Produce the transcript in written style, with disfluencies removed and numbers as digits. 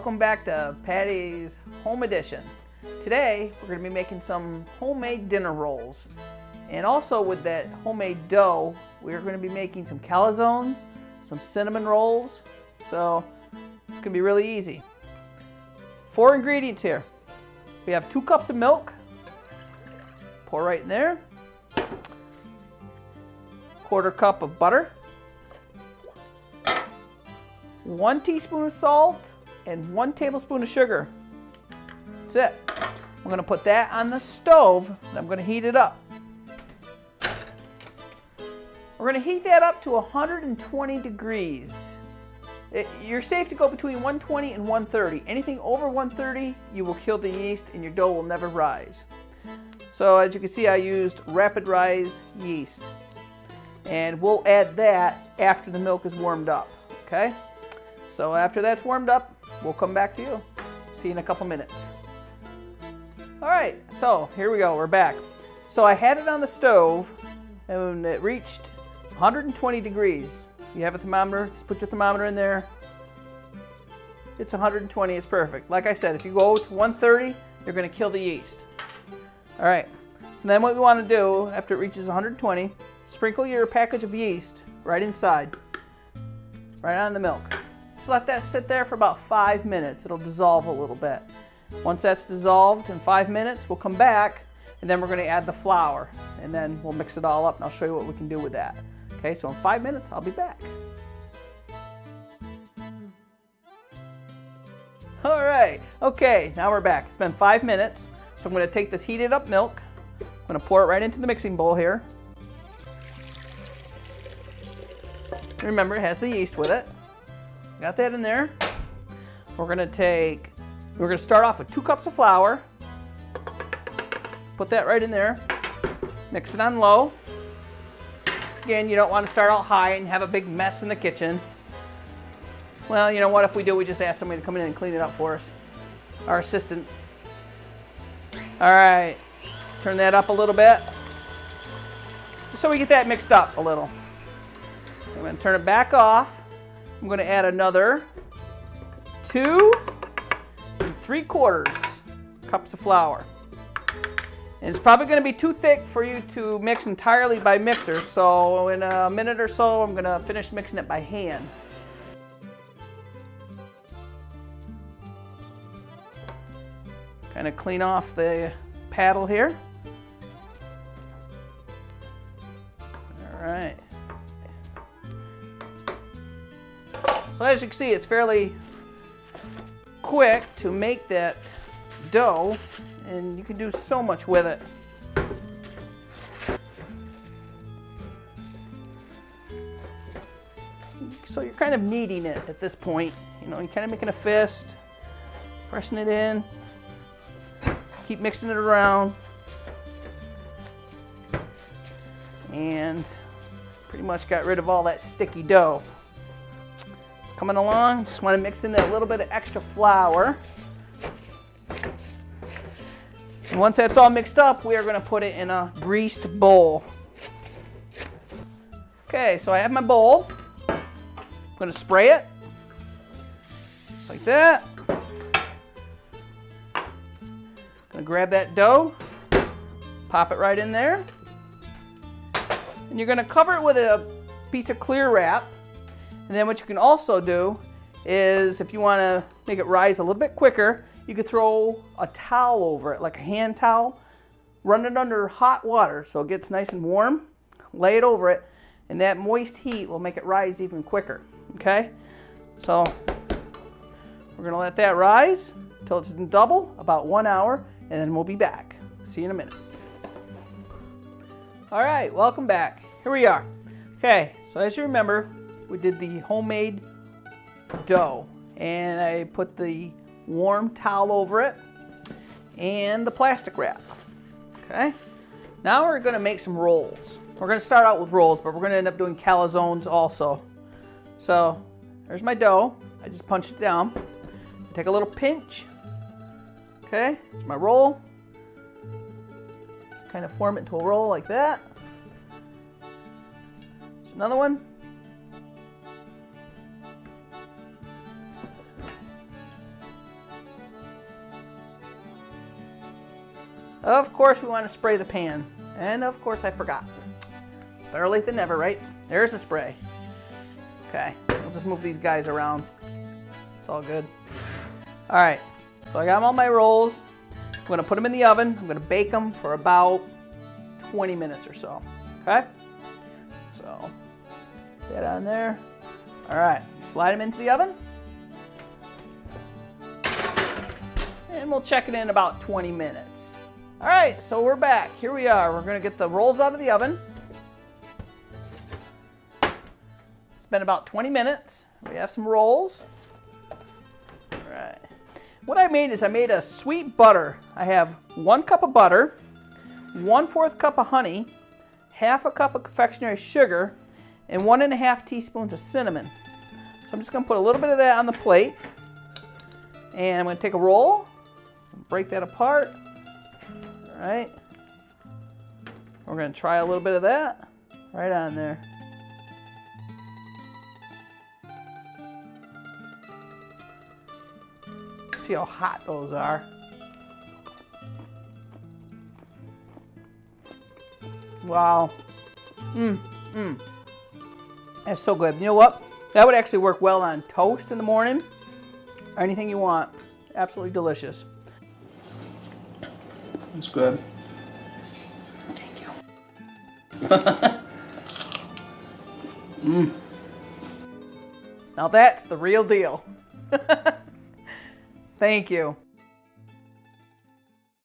welcome back to Patty's Home Edition. Today we're going to be making some homemade dinner rolls. And also with that homemade dough, we're going to be making some calzones, some cinnamon rolls. So it's going to be really easy. 4 ingredients here. We have 2 cups of milk. Pour right in there. 1/4 cup of butter. 1 teaspoon of salt and 1 tablespoon of sugar. That's it. I'm going to put that on the stove and I'm going to heat it up. We're going to heat that up to 120 degrees. You're safe to go between 120 and 130. Anything over 130, you will kill the yeast and your dough will never rise. So as you can see, I used rapid rise yeast. And we'll add that after the milk is warmed up, okay? So after that's warmed up, we'll come back to you. See you in a couple minutes. All right, so here we go, we're back. So I had it on the stove and it reached 120 degrees. You have a thermometer, just put your thermometer in there. It's 120, it's perfect. Like I said, if you go to 130, you're gonna kill the yeast. All right, so then what we wanna do after it reaches 120, sprinkle your package of yeast right inside, right on the milk. Just let that sit there for about 5 minutes. It'll dissolve a little bit. Once that's dissolved in 5 minutes, we'll come back and then we're gonna add the flour and then we'll mix it all up and I'll show you what we can do with that. Okay, so in 5 minutes, I'll be back. All right, okay, now we're back. It's been 5 minutes. So I'm gonna take this heated up milk. I'm gonna pour it right into the mixing bowl here. Remember, it has the yeast with it. Got that in there. We're gonna start off with 2 cups of flour. Put that right in there. Mix it on low. Again, you don't want to start out high and have a big mess in the kitchen. Well, you know what, if we do, we just ask somebody to come in and clean it up for us. Our assistants. All right, turn that up a little bit. Just so we get that mixed up a little. I'm going to turn it back off. I'm going to add another 2 3/4 cups of flour. And it's probably going to be too thick for you to mix entirely by mixer, so in a minute or so I'm going to finish mixing it by hand. Kind of clean off the paddle here. All right. So as you can see, it's fairly quick to make that dough, and you can do so much with it. So you're kind of kneading it at this point. You know, you're kind of making a fist, pressing it in, keep mixing it around, and pretty much got rid of all that sticky dough. Coming along, just want to mix in a little bit of extra flour. And once that's all mixed up, we are going to put it in a greased bowl. Okay, so I have my bowl. I'm going to spray it, just like that. Going to grab that dough, pop it right in there. And you're going to cover it with a piece of clear wrap. And then what you can also do is, if you want to make it rise a little bit quicker, you could throw a towel over it, like a hand towel, run it under hot water so it gets nice and warm, lay it over it, and that moist heat will make it rise even quicker, okay? So we're gonna let that rise until it's double, about 1 hour, and then we'll be back. See you in a minute. All right, welcome back. Here we are. Okay, so as you remember, we did the homemade dough, and I put the warm towel over it and the plastic wrap. Okay, now we're going to make some rolls. We're going to start out with rolls, but we're going to end up doing calzones also. So there's my dough. I just punched it down. Take a little pinch. Okay, it's my roll. Just kind of form it into a roll like that. There's another one. Of course we want to spray the pan. And of course I forgot. Better late than never, right? There's the spray. Okay, we'll just move these guys around. It's all good. All right, so I got all my rolls. I'm gonna put them in the oven. I'm gonna bake them for about 20 minutes or so, okay? So, put that on there. All right, slide them into the oven. And we'll check it in about 20 minutes. All right, so we're back. Here we are. We're gonna get the rolls out of the oven. It's been about 20 minutes. We have some rolls. All right. What I made is I made a sweet butter. I have 1 cup of butter, 1/4 cup of honey, 1/2 cup of confectionery sugar, and 1½ teaspoons of cinnamon. So I'm just gonna put a little bit of that on the plate. And I'm gonna take a roll, break that apart. All right. We're gonna try a little bit of that right on there. See how hot those are. Wow. That's so good. You know what? That would actually work well on toast in the morning or anything you want. Absolutely delicious. That's good. Thank you. Now that's the real deal. Thank you.